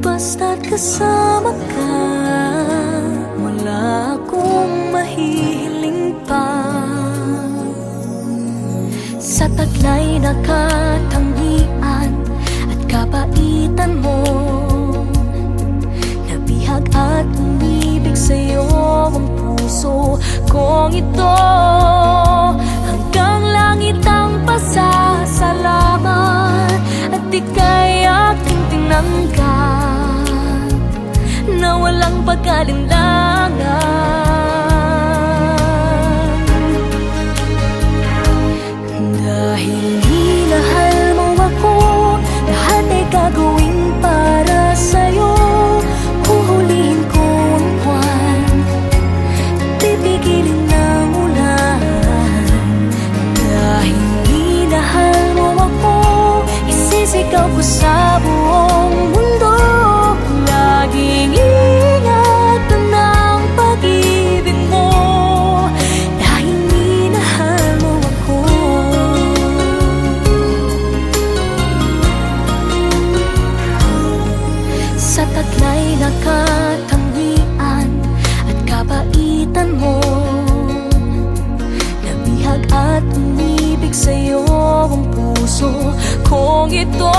Basta't kasama ka, wala akong mahihiling pa. Sa taglay na katangian at kabaitan mo, nabihag at umibig sa'yo ang puso kong ito. Hanggang langit ang pasasalamat at ika'y aking tinanggap na walang pag-alinlangan. Dahil minahal mo ako, lahat ay gagawin para sa'yo. Huhulihin ko ang buwan at pipigilin ng ulan. Dahil minahal mo ako, isisigaw ko sa buong mundo. Laging ingatan ng pag-ibig mo, dahil minahal mo ako. Sa taglay na katangian at kabaitan mo, nabihag at umibig sa'yo ang puso kong ito.